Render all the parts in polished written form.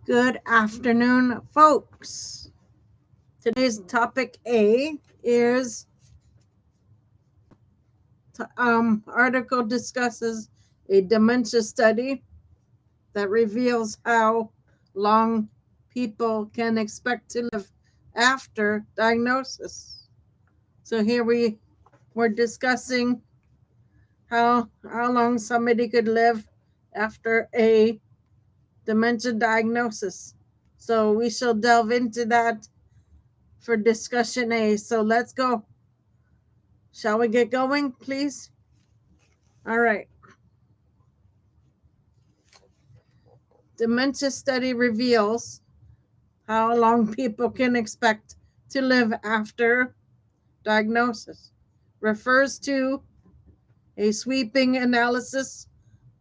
Good afternoon, folks. Today's topic A is article discusses a dementia study that reveals how long people can expect to live after diagnosis. So here we're discussing how long somebody could live after a dementia diagnosis. So we shall delve into that for discussion A. So let's go. Shall we get going, please? All right. Dementia study reveals how long people can expect to live after diagnosis. Refers to a sweeping analysis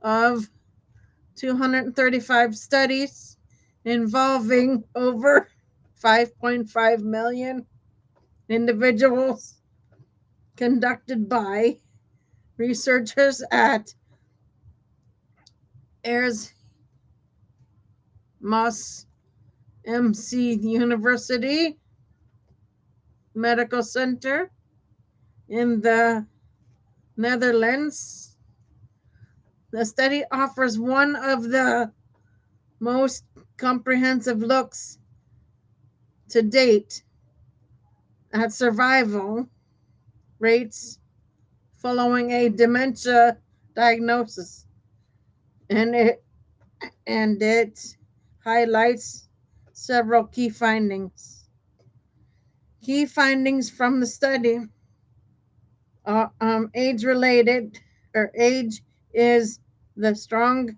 of 235 studies involving over 5.5 million individuals conducted by researchers at Erasmus MC University Medical Center in the Netherlands. The study offers one of the most comprehensive looks to date at survival rates following a dementia diagnosis, and it highlights several key findings. Key findings from the study: age related, or is the strong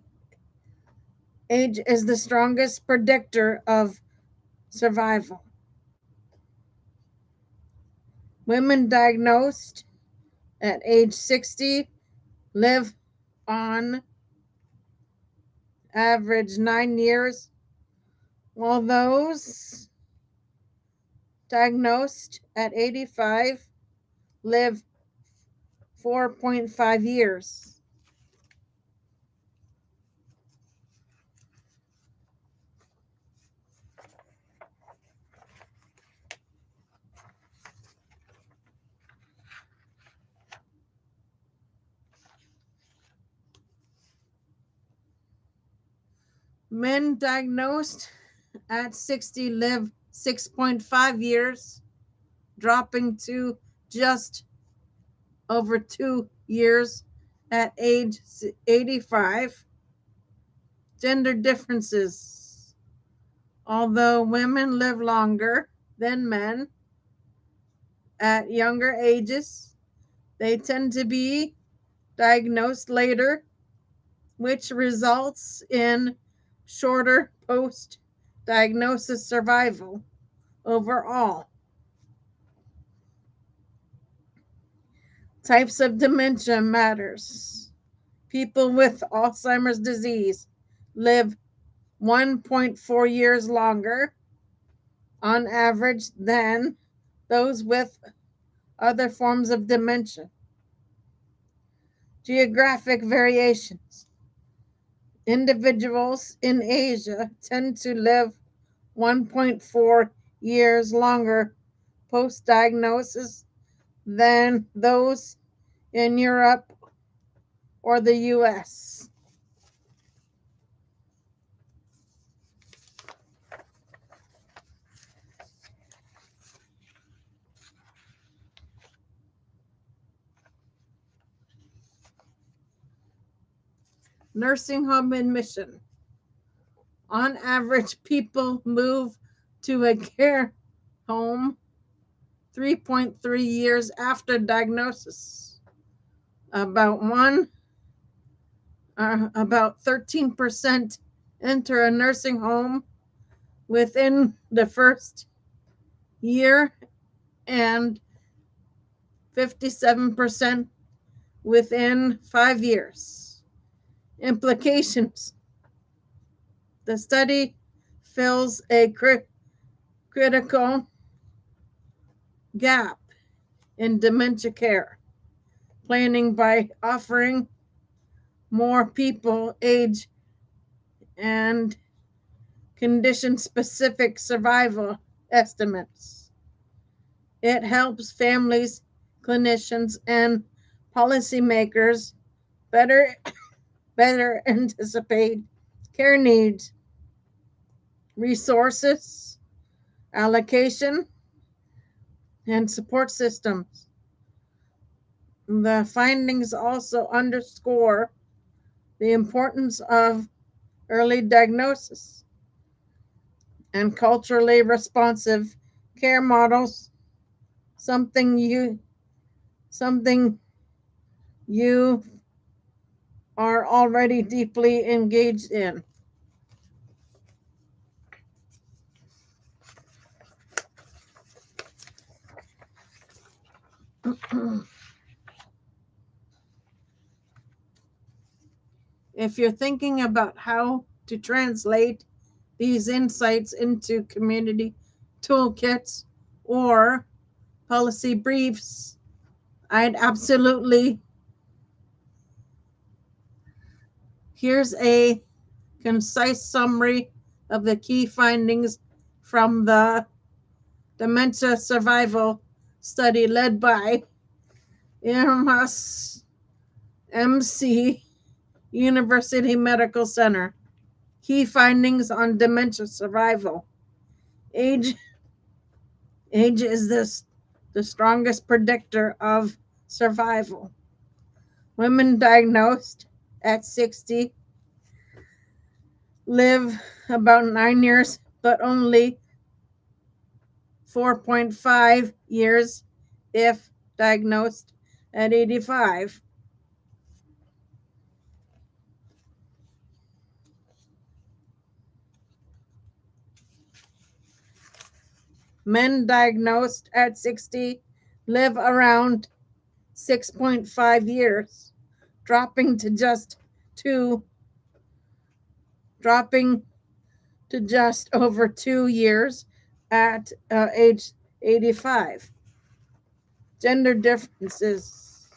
age is the strongest predictor of survival. Women diagnosed at age 60 live on average 9 years, while those diagnosed at 85 live 4.5 years. Men diagnosed at 60 live 6.5 years, dropping to just over 2 years at age 85. Gender differences. Although women live longer than men at younger ages, they tend to be diagnosed later, which results in shorter post diagnosis survival overall. Types of dementia matters. People with Alzheimer's disease live 1.4 years longer on average than those with other forms of dementia. Geographic variations. Individuals in Asia tend to live 1.4 years longer post diagnosis than those in Europe or the US. Nursing home admission. On average, people move to a care home 3.3 years after diagnosis. About 13% enter a nursing home within the first year, and 57% within 5 years. Implications. The study fills a critical gap in dementia care planning by offering more people age and condition-specific survival estimates. It helps families, clinicians, and policymakers better anticipate care needs, resources, allocation, and support systems. The findings also underscore the importance of early diagnosis and culturally responsive care models, something you are already deeply engaged in. If you're thinking about how to translate these insights into community toolkits or policy briefs, I'd absolutely. Here's a concise summary of the key findings from the dementia survival study led by IRMAS MC University Medical Center. Key findings on dementia survival. Age is the strongest predictor of survival. Women diagnosed at 60 live about 9 years, but only 4.5 years if diagnosed at 85. Men diagnosed at 60 live around 6.5 years, dropping to just over 2 years at age 85. Gender differences.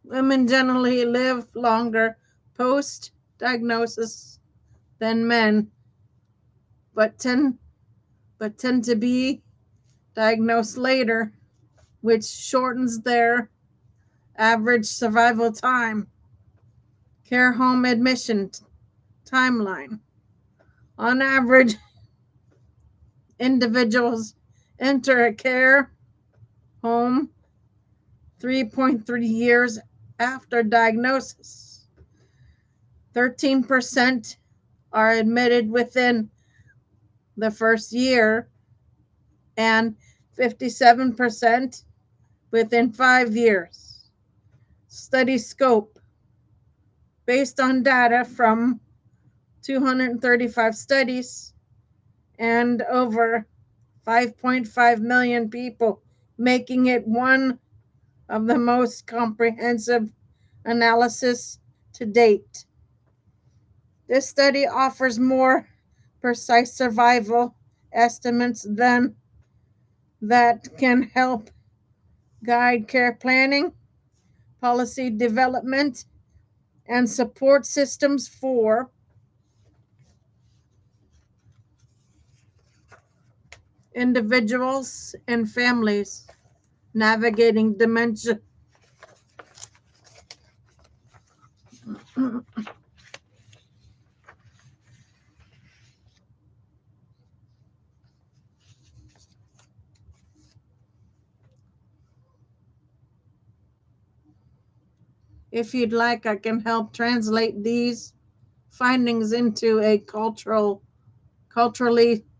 Women generally live longer post diagnosis than men, but tend to be diagnosed later, which shortens their average survival time. Care home admission timeline. On average, individuals enter a care home 3.3 years after diagnosis. 13% are admitted within the first year and 57% within 5 years. Study scope. Based on data from 235 studies and over 5.5 million people, making it one of the most comprehensive analysis to date. This study offers more precise survival estimates than that can help guide care planning, policy development, and support systems for individuals and families navigating dementia. If you'd like, I can help translate these findings into a culturally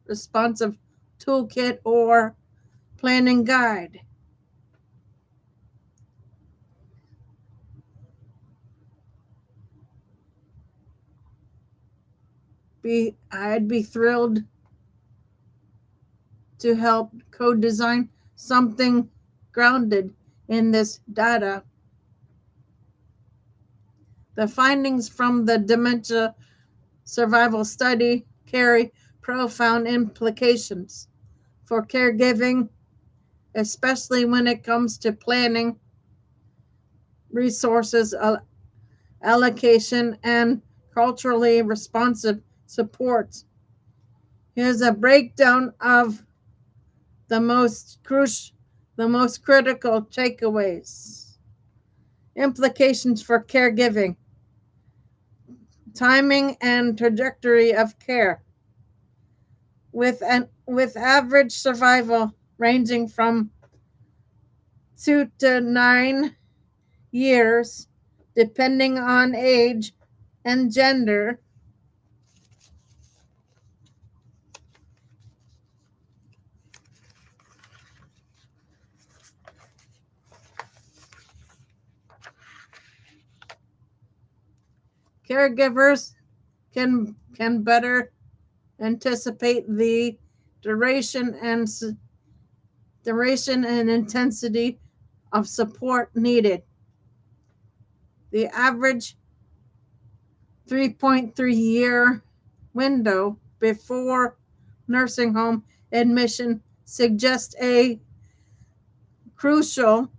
responsive toolkit or planning guide. I'd be thrilled to help co-design something grounded in this data. The findings from the dementia survival study carry profound implications for caregiving, especially when it comes to planning resources allocation, and culturally responsive support. Here's a breakdown of the the most critical takeaways. Implications for caregiving, timing and trajectory of care, with average survival ranging from 2 to 9 years, depending on age and gender. Caregivers can better anticipate the duration and duration and intensity of support needed. The average 3.3-year window before nursing home admission suggests a crucial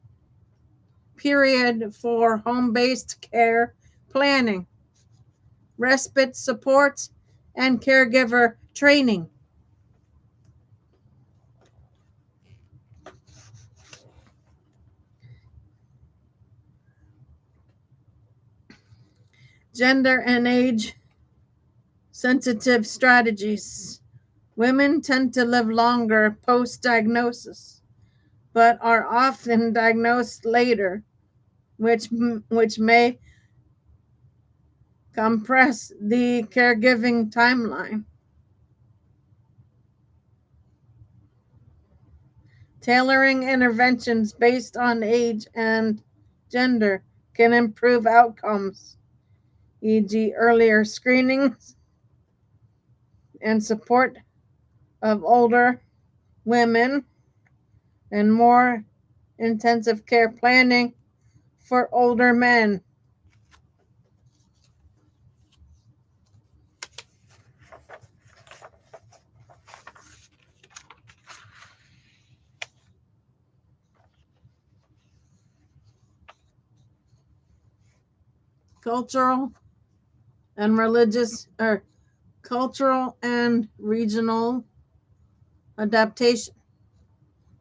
period for home-based care planning, respite supports, and caregiver training. Gender and age sensitive strategies. Women tend to live longer post diagnosis, but are often diagnosed later, which may compress the caregiving timeline. Tailoring interventions based on age and gender can improve outcomes, e.g., earlier screenings and support of older women, and more intensive care planning for older men. Cultural and religious or cultural and regional adaptation.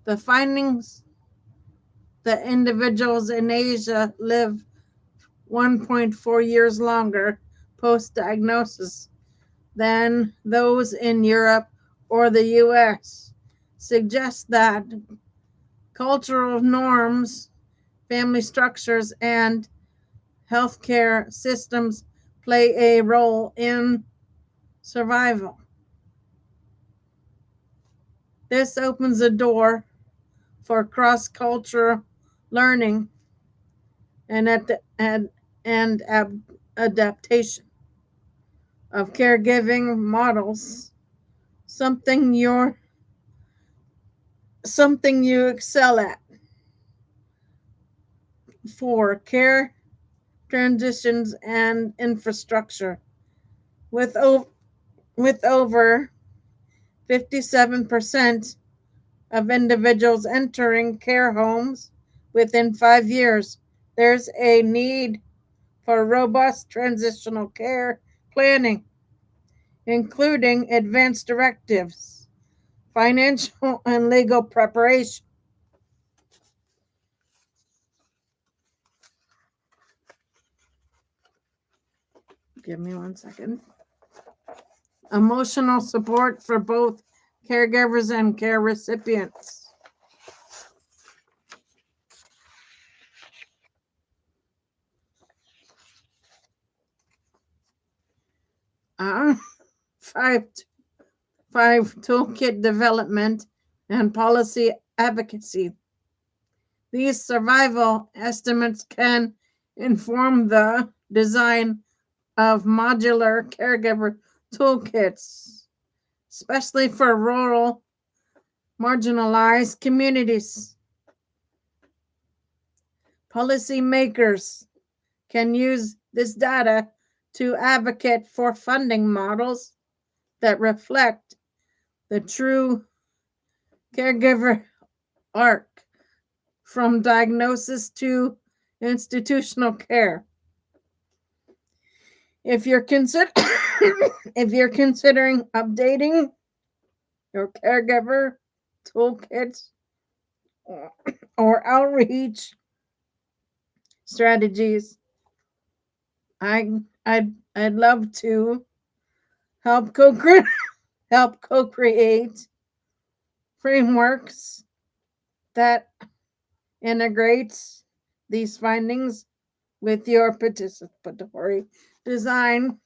The findings that individuals in Asia live 1.4 years longer post diagnosis than those in Europe or the US suggest that cultural norms, family structures, and healthcare systems play a role in survival. This opens a door for cross cultural learning and, adaptation of caregiving models, something you excel at for care transitions and infrastructure. With, with over 57% of individuals entering care homes within 5 years, there's a need for robust transitional care planning, including advanced directives, financial and legal preparation. Give me 1 second. Emotional support for both caregivers and care recipients. Uh, five, five toolkit development and policy advocacy. These survival estimates can inform the design of modular caregiver toolkits, especially for rural, marginalized communities. Policymakers can use this data to advocate for funding models that reflect the true caregiver arc from diagnosis to institutional care. If you're if you're considering updating your caregiver toolkits or outreach strategies, I'd love to help co-create frameworks that integrates these findings with your participatory design.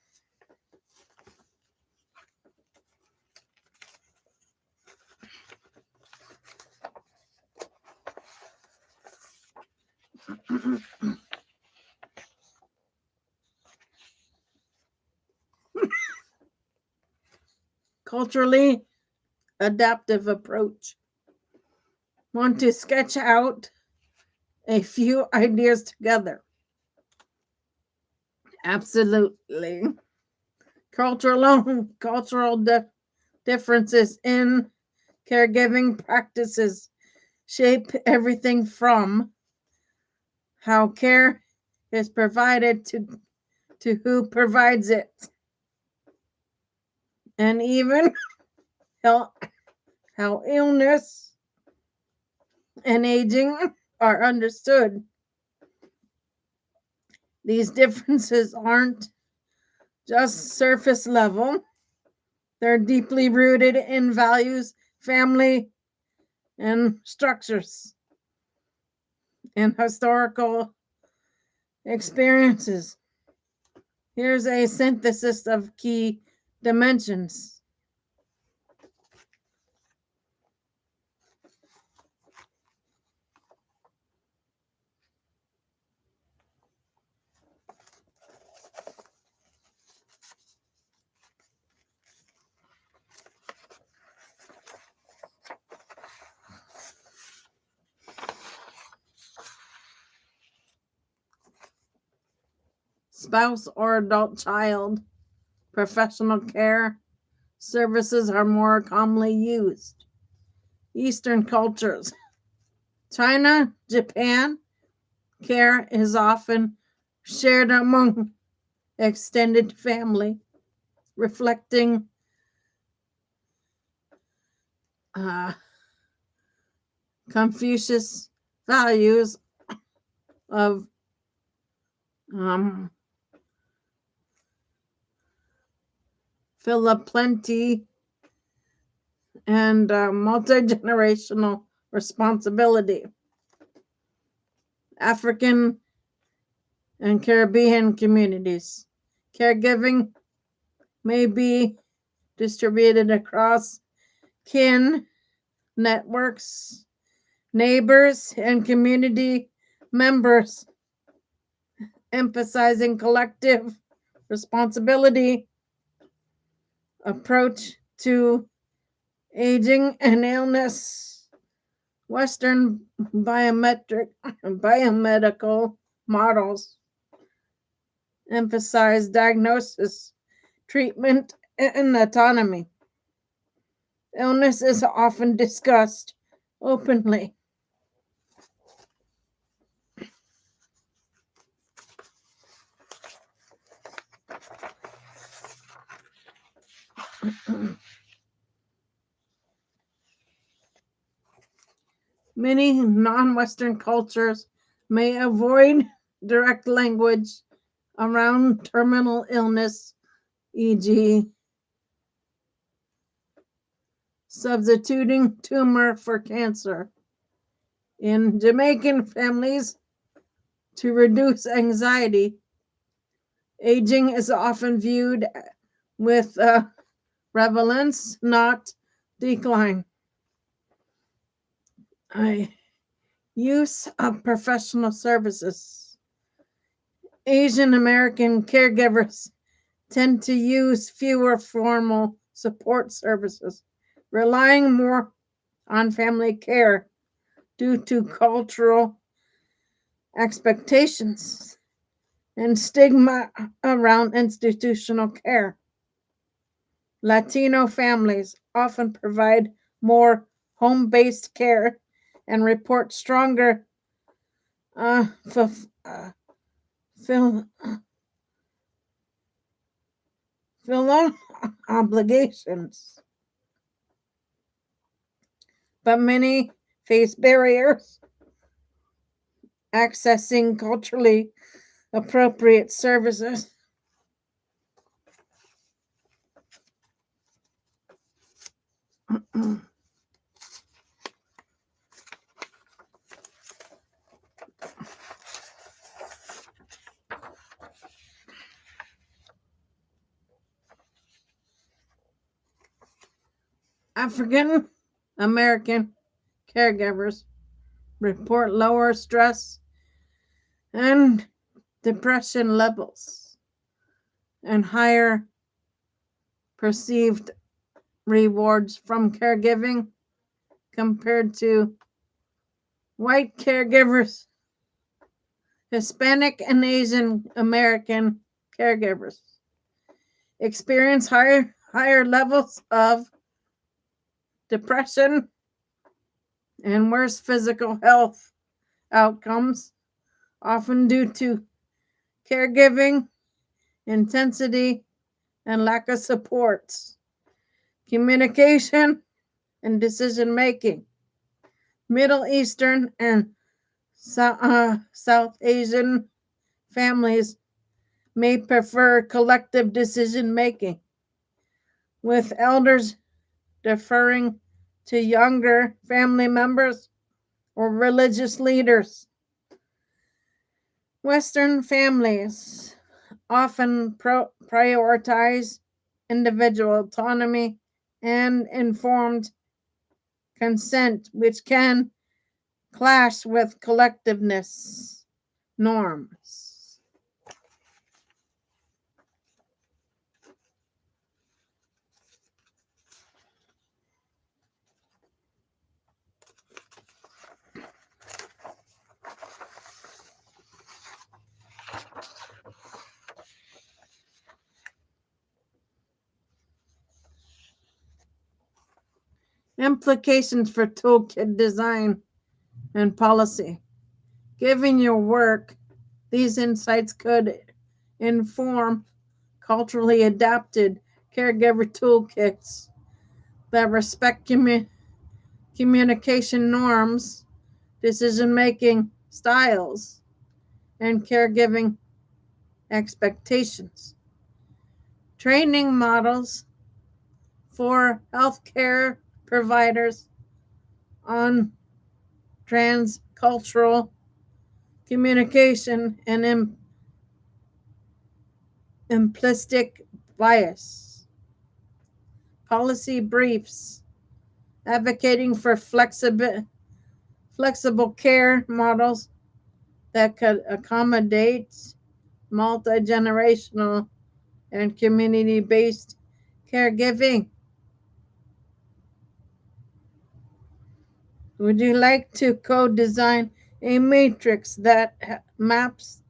Culturally adaptive approach. Want to sketch out a few ideas together? Absolutely. Cultural differences in caregiving practices shape everything from how care is provided to who provides it, and even how, how illness and aging are understood. These differences aren't just surface level, they're deeply rooted in values, family, and structures, and historical experiences. Here's a synthesis of key dimensions. Spouse or adult child professional care services are more commonly used. Eastern cultures, China, Japan, care is often shared among extended family, reflecting uh, Confucius values of um, plenty and multi-generational responsibility. African and Caribbean communities. Caregiving may be distributed across kin, networks, neighbors, and community members, emphasizing collective responsibility approach to aging and illness. Western biomedical models emphasize diagnosis, treatment, and autonomy. Illness is often discussed openly. Many non Western cultures may avoid direct language around terminal illness, e.g., substituting tumor for cancer. In Jamaican families, to reduce anxiety, aging is often viewed with prevalence, not decline. Use of professional services. Asian American caregivers tend to use fewer formal support services, relying more on family care due to cultural expectations and stigma around institutional care. Latino families often provide more home based care and report stronger fulfill fill obligations, but many face barriers accessing culturally appropriate services. African American caregivers report lower stress and depression levels and higher perceived rewards from caregiving compared to white caregivers. Hispanic and Asian American caregivers experience higher levels of depression and worse physical health outcomes, often due to caregiving intensity and lack of supports, communication, and decision making. Middle Eastern and South Asian families may prefer collective decision making, with elders deferring to younger family members or religious leaders. Western families often prioritize individual autonomy and informed consent, which can clash with collectiveness norms. Implications for toolkit design and policy. Given your work, these insights could inform culturally adapted caregiver toolkits that respect communication norms, decision making styles, and caregiving expectations. Training models for healthcare providers on transcultural communication and implicit bias. Policy briefs advocating for flexible care models that could accommodate multi generational and community based caregiving. Would you like to co design a matrix that maps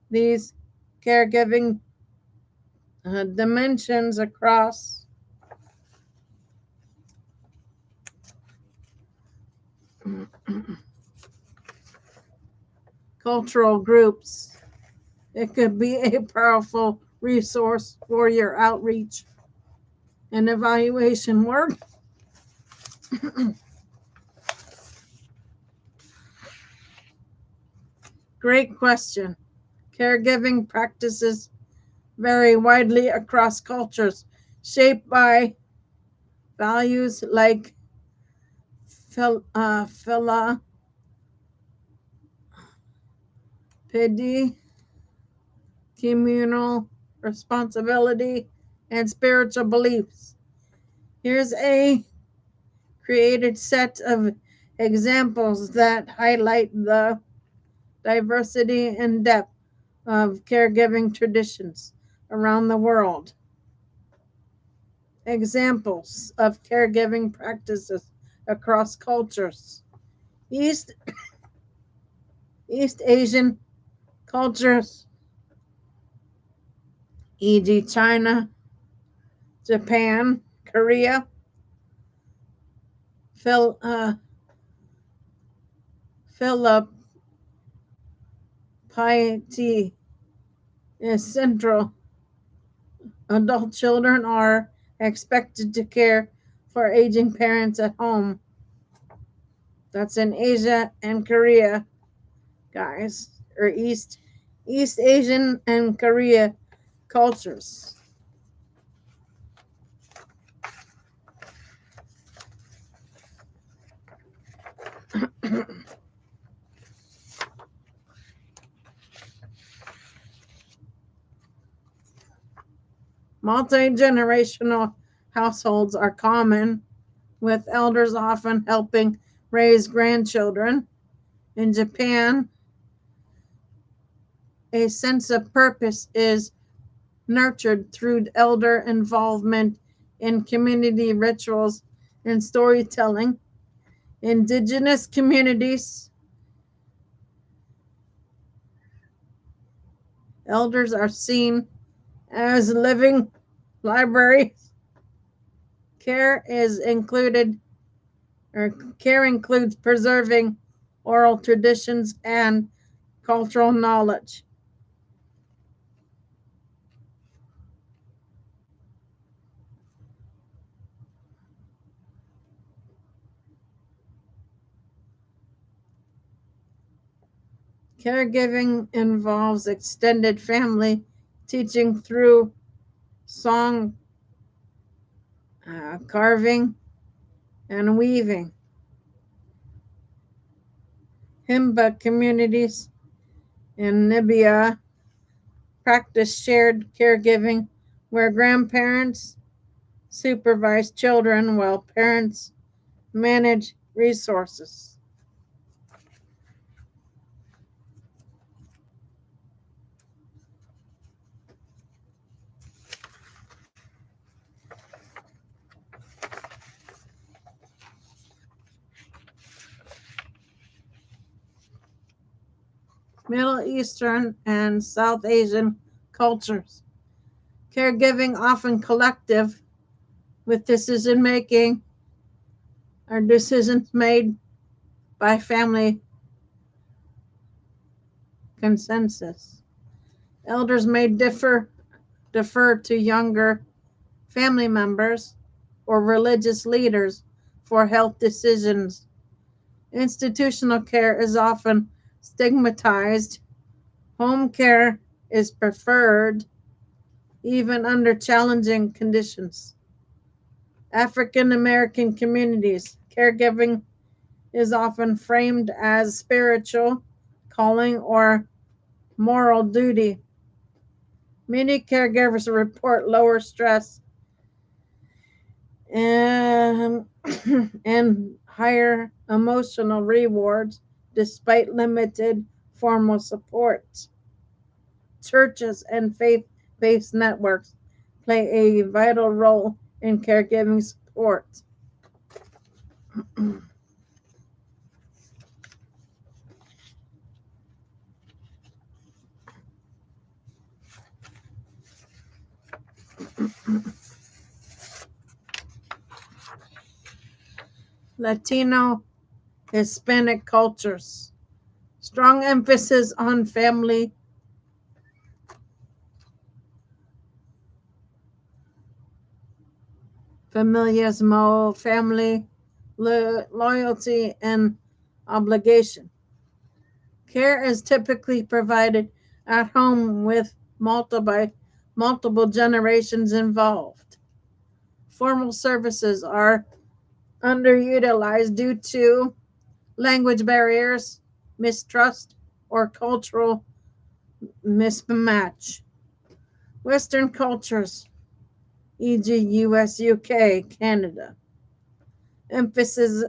these caregiving dimensions across cultural groups? It could be a powerful resource for your outreach and evaluation work. Great question. Caregiving practices vary widely across cultures, shaped by values like philanthropy, communal responsibility, and spiritual beliefs. Here's a created set of examples that highlight the diversity and depth of caregiving traditions around the world. Examples of caregiving practices across cultures. East East Asian cultures, e.g., China, Japan, Korea, Phil, Philip, piety is central. Adult children are expected to care for aging parents at home. That's in Asia and Korea, guys, or East Asian and Korea cultures. Multi-generational households are common, with elders often helping raise grandchildren. In Japan, a sense of purpose is nurtured through elder involvement in community rituals and storytelling. Indigenous communities, elders are seen as living libraries. Care is included, or care includes preserving oral traditions and cultural knowledge. Caregiving involves extended family teaching through song, carving, and weaving. Himba communities in Namibia practice shared caregiving where grandparents supervise children while parents manage resources. Middle Eastern and South Asian cultures. Caregiving often collective with decision making or decisions made by family consensus. Elders may defer to younger family members or religious leaders for health decisions. Institutional care is often stigmatized. Home care is preferred even under challenging conditions. African American communities, caregiving is often framed as spiritual calling or moral duty. Many caregivers report lower stress and, and higher emotional rewards despite limited formal support. Churches and faith based networks play a vital role in caregiving support. Latino, Hispanic cultures. Strong emphasis on family familismo, family loyalty, and obligation. Care is typically provided at home with multiple generations involved. Formal services are underutilized due to language barriers, mistrust, or cultural mismatch. Western cultures, e.g., US, UK, Canada, emphasis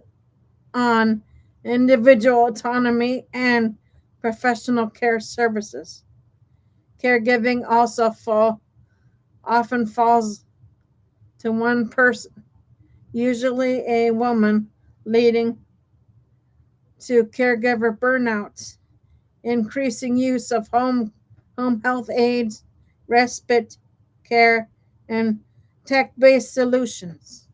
on individual autonomy and professional care services. Caregiving often falls to one person, usually a woman, leading to caregiver burnout, increasing use of home health aides, respite care, and tech-based solutions.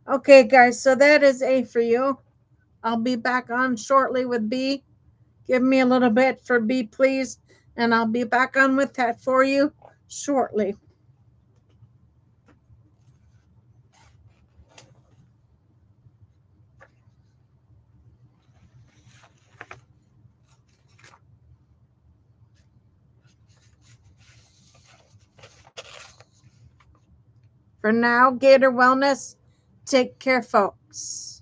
Okay, guys, so that is A for you. I'll be back on shortly with B. Give me a little bit for B, please, and I'll be back on with that for you shortly. For now, Gator Wellness, take care, folks.